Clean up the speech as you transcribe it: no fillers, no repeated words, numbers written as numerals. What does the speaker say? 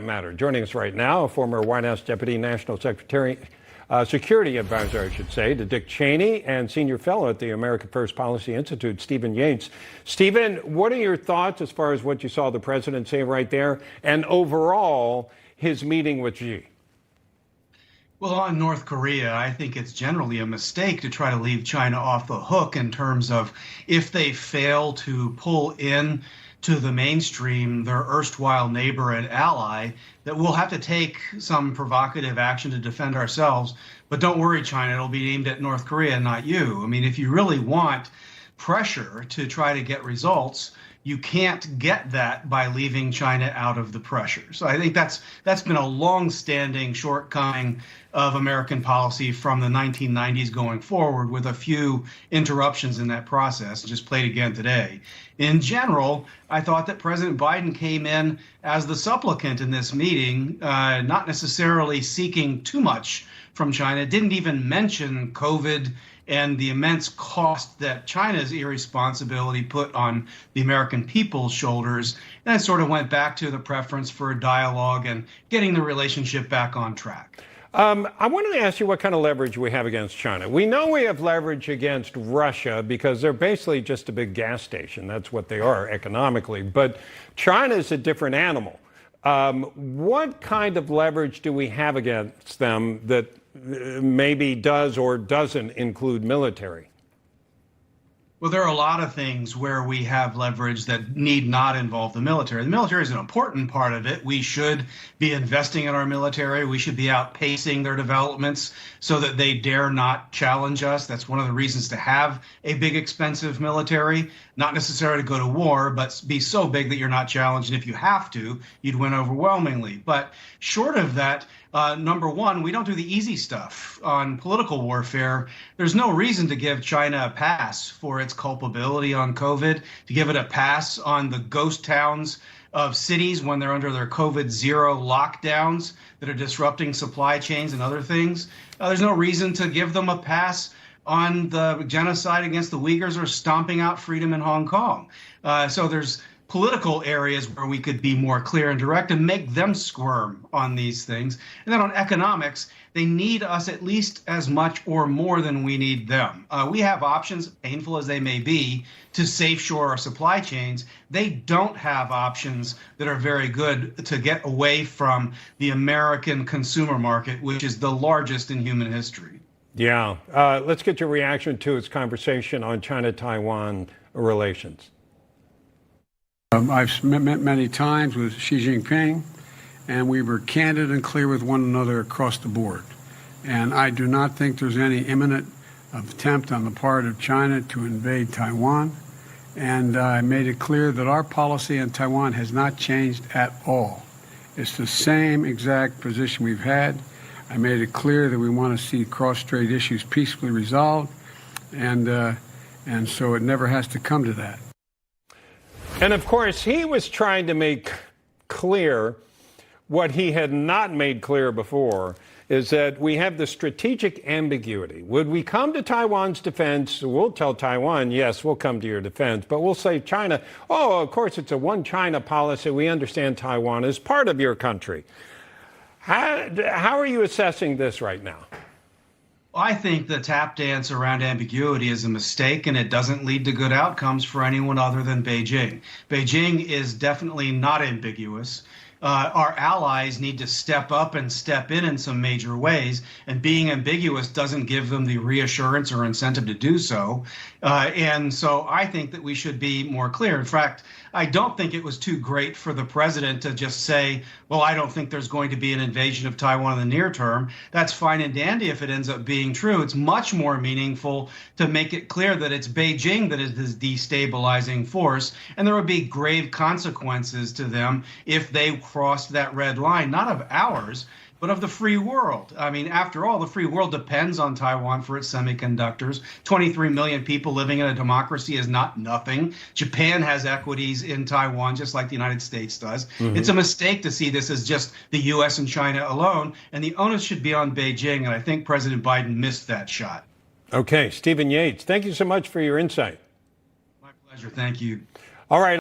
Matter. Joining us right now, a former White House Deputy National Secretary, Security Advisor, I should say, to Dick Cheney, and Senior Fellow at the America First Policy Institute, Stephen Yates. Stephen, what are your thoughts as far as what you saw the president say right there, and overall his meeting with Xi? Well, on North Korea, I think it's generally a mistake to try to leave China off the hook in terms of if they fail to pull in to the mainstream their erstwhile neighbor and ally, that we'll have to take some provocative action to defend ourselves. But don't worry, China, it'll be aimed at North Korea, not you. I mean, if you really want pressure to try to get results, you can't get that by leaving China out of the pressure. So I think that's been a long-standing shortcoming of American policy from the 1990s going forward, with a few interruptions in that process, just played again today. In general, I thought that President Biden came in as the supplicant in this meeting, not necessarily seeking too much from China, didn't even mention COVID and the immense cost that China's irresponsibility put on the American people's shoulders. And it sort of went back to the preference for a dialogue and getting the relationship back on track. I wanted to ask you what kind of leverage we have against China. We know we have leverage against Russia because they're basically just a big gas station. That's what they are economically. But China is a different animal. What kind of leverage do we have against them that maybe does or doesn't include military? Well, there are a lot of things where we have leverage that need not involve the military. The military is an important part of it. We should be investing in our military. We should be outpacing their developments so that they dare not challenge us. That's one of the reasons to have a big, expensive military, not necessarily to go to war, but be so big that you're not challenged. And if you have to, you'd win overwhelmingly. But short of that, number one, we don't do the easy stuff on political warfare. There's no reason to give China a pass for its culpability on COVID, to give it a pass on the ghost towns of cities when they're under their COVID-0 lockdowns that are disrupting supply chains and other things. There's no reason to give them a pass on the genocide against the Uyghurs or stomping out freedom in Hong Kong. So there's political areas where we could be more clear and direct and make them squirm on these things. And then on economics, they need us at least as much or more than we need them. We have options, painful as they may be, to safe shore our supply chains. They don't have options that are very good to get away from the American consumer market, which is the largest in human history. Yeah. Let's get your reaction to its conversation on China-Taiwan relations. I've met many times with Xi Jinping, and we were candid and clear with one another across the board. And I do not think there's any imminent attempt on the part of China to invade Taiwan. And I made it clear that our policy on Taiwan has not changed at all. It's the same exact position we've had. I made it clear that we want to see cross-strait issues peacefully resolved, and so it never has to come to that. And of course, he was trying to make clear what he had not made clear before, is that we have the strategic ambiguity. Would we come to Taiwan's defense? We'll tell Taiwan, yes, we'll come to your defense. But we'll say China, oh, of course, it's a one China policy. We understand Taiwan is part of your country. How are you assessing this right now? I think the tap dance around ambiguity is a mistake, and it doesn't lead to good outcomes for anyone other than Beijing. Beijing is definitely not ambiguous. Our allies need to step up and step in some major ways, and being ambiguous doesn't give them the reassurance or incentive to do so. And so I think that we should be more clear. In fact, I don't think it was too great for the president to just say, well, I don't think there's going to be an invasion of Taiwan in the near term. That's fine and dandy if it ends up being true. It's much more meaningful to make it clear that it's Beijing that is this destabilizing force, and there would be grave consequences to them if they crossed that red line, not of ours, but of the free world. I mean, after all, the free world depends on Taiwan for its semiconductors. 23 million people living in a democracy is not nothing. Japan has equities in Taiwan, just like the United States does. Mm-hmm. It's a mistake to see this as just the U.S. and China alone, and the onus should be on Beijing, and I think President Biden missed that shot. Okay, Stephen Yates, thank you so much for your insight. My pleasure. Thank you. All right.